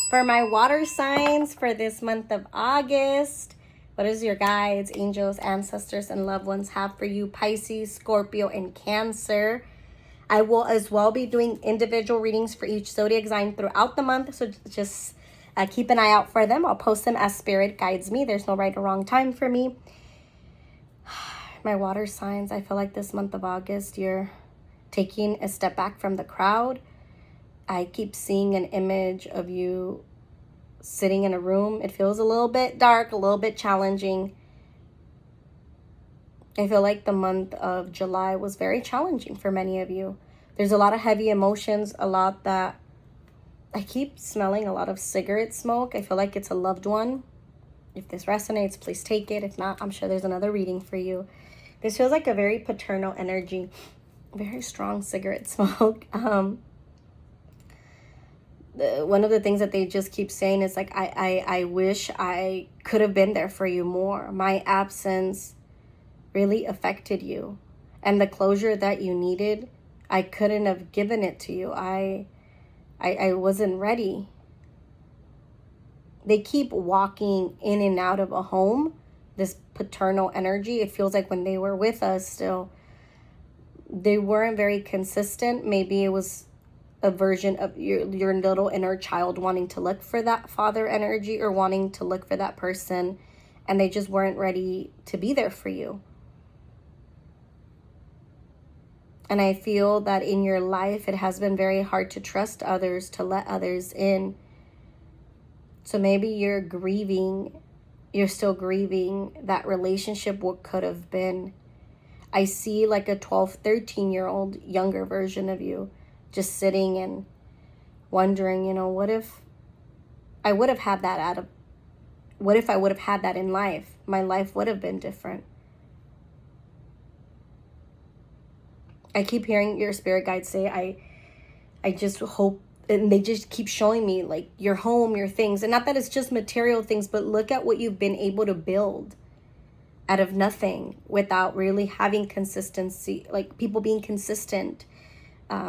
For my water signs for this month of August, what does your guides, angels, ancestors, and loved ones have for you? Pisces, Scorpio, and Cancer. I will as well be doing individual readings for each zodiac sign throughout the month, so just keep an eye out for them. I'll post them as spirit guides me. There's no right or wrong time for me. My water signs, I feel like this month of August, you're taking a step back from the crowd. I keep seeing an image of you sitting in a room. It feels a little bit dark, a little bit challenging. I feel like the month of July was very challenging for many of you. There's a lot of heavy emotions, a lot that I keep smelling a lot of cigarette smoke. I feel like it's a loved one. If this resonates, please take it. If not, I'm sure there's another reading for you. This feels like a very paternal energy, very strong cigarette smoke. One of the things that they just keep saying is like, I wish I could have been there for you more. My absence really affected you. And the closure that you needed, I couldn't have given it to you. I wasn't ready. They keep walking in and out of a home, this paternal energy. It feels like when they were with us still, they weren't very consistent. Maybe it was a version of your little inner child wanting to look for that father energy or wanting to look for that person, and they just weren't ready to be there for you. And I feel that in your life, it has been very hard to trust others, to let others in. So maybe you're still grieving that relationship, what could have been. I see like a 12, 13-year-old younger version of you just sitting and wondering, what if I would have had that what if I would have had that in life? My life would have been different. I keep hearing your spirit guides say, I just hope, and they just keep showing me like your home, your things, and not that it's just material things, but look at what you've been able to build out of nothing without really having consistency, like people being consistent,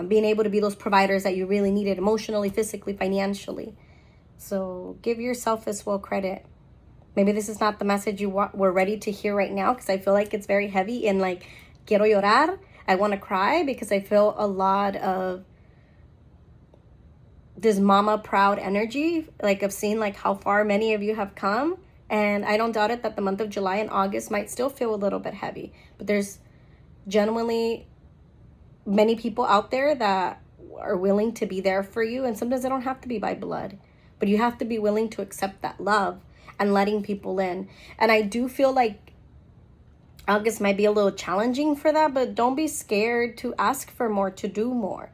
being able to be those providers that you really needed emotionally, physically, financially. So give yourself as well credit. Maybe this is not the message we're ready to hear right now, because I feel like it's very heavy and like quiero llorar. I want to cry because I feel a lot of this mama proud energy, like of seeing like how far many of you have come. And I don't doubt it that the month of July and August might still feel a little bit heavy, but there's genuinely many people out there that are willing to be there for you. And sometimes they don't have to be by blood, but you have to be willing to accept that love and letting people in. And I do feel like August might be a little challenging for that, but don't be scared to ask for more, to do more.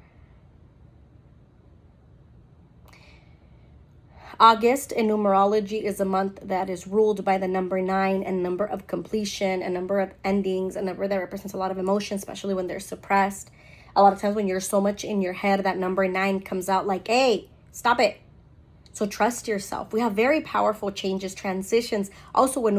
August in numerology is a month that is ruled by the number 9 and number of completion, a number of endings, a number that represents a lot of emotion, especially when they're suppressed. A lot of times when you're so much in your head, that number 9 comes out like, hey, stop it. So trust yourself. We have very powerful changes, transitions, also with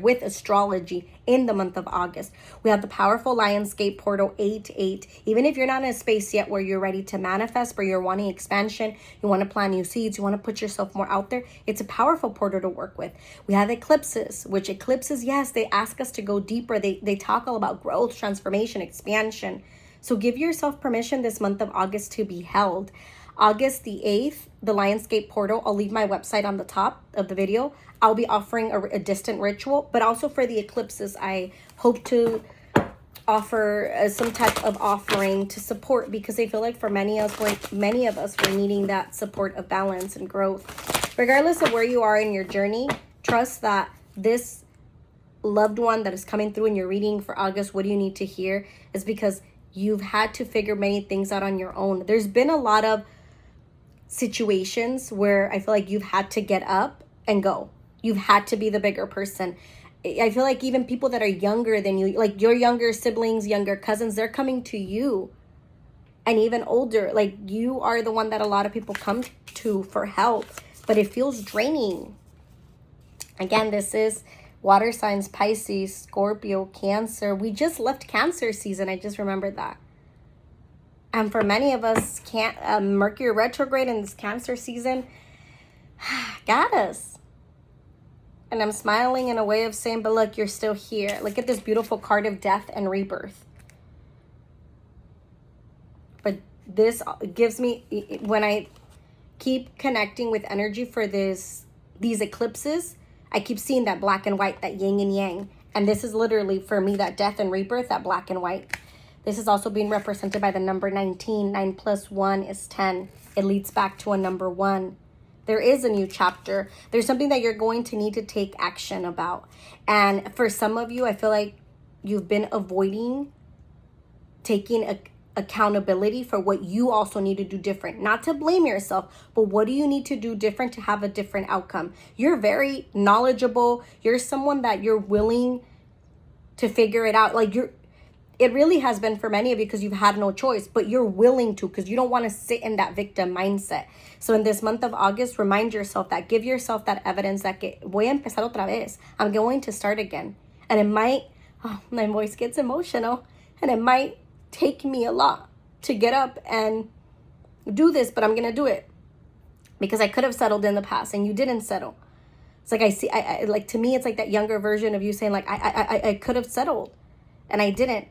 with astrology in the month of August. We have the powerful Lionsgate portal 8-8. Even if you're not in a space yet where you're ready to manifest, where you're wanting expansion, you want to plant new seeds, you want to put yourself more out there, it's a powerful portal to work with. We have eclipses, which eclipses, yes, they ask us to go deeper. They talk all about growth, transformation, expansion. So give yourself permission this month of August to be held. August the 8th, the Lionsgate portal, I'll leave my website on the top of the video. I'll be offering a distant ritual, but also for the eclipses, I hope to offer some type of offering to support, because I feel like for many of us, we're needing that support of balance and growth. Regardless of where you are in your journey, trust that this loved one that is coming through in your reading for August, what do you need to hear, is because you've had to figure many things out on your own. There's been a lot of situations where I feel like you've had to get up and go. You've had to be the bigger person. I feel like even people that are younger than you, like your younger siblings, younger cousins, they're coming to you. And even older, like you are the one that a lot of people come to for help, but it feels draining. Again, this is water signs, Pisces, Scorpio, Cancer. We just left Cancer season. I just remembered that. And for many of us, Mercury retrograde in this Cancer season got us. And I'm smiling in a way of saying, but look, you're still here. Look at this beautiful card of death and rebirth. But this gives me, when I keep connecting with energy for these eclipses, I keep seeing that black and white, that yin and yang. And this is literally, for me, that death and rebirth, that black and white. This is also being represented by the number 19. 9 plus 1 is 10. It leads back to a number 1. There is a new chapter. There's something that you're going to need to take action about. And for some of you, I feel like you've been avoiding taking accountability for what you also need to do different. Not to blame yourself, but what do you need to do different to have a different outcome? You're very knowledgeable. You're someone that you're willing to figure it out. Like it really has been for many of you because you've had no choice, but you're willing to because you don't want to sit in that victim mindset. So in this month of August, remind yourself that, give yourself that evidence that voy a empezar otra vez. I'm going to start again. And it might, my voice gets emotional, and it might take me a lot to get up and do this, but I'm going to do it because I could have settled in the past and you didn't settle. It's like, I like, to me, it's like that younger version of you saying like, I could have settled and I didn't.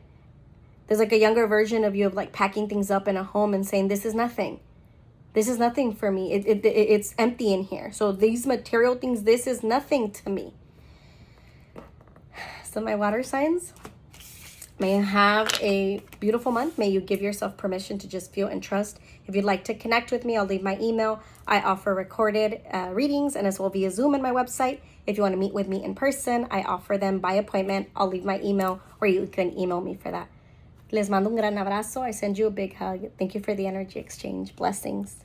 There's like a younger version of you of like packing things up in a home and saying, this is nothing. This is nothing for me. It's empty in here. So these material things, this is nothing to me. So my water signs, may you have a beautiful month. May you give yourself permission to just feel and trust. If you'd like to connect with me, I'll leave my email. I offer recorded readings and as well via Zoom on my website. If you want to meet with me in person, I offer them by appointment. I'll leave my email or you can email me for that. Les mando un gran abrazo. I send you a big hug. Thank you for the energy exchange. Blessings.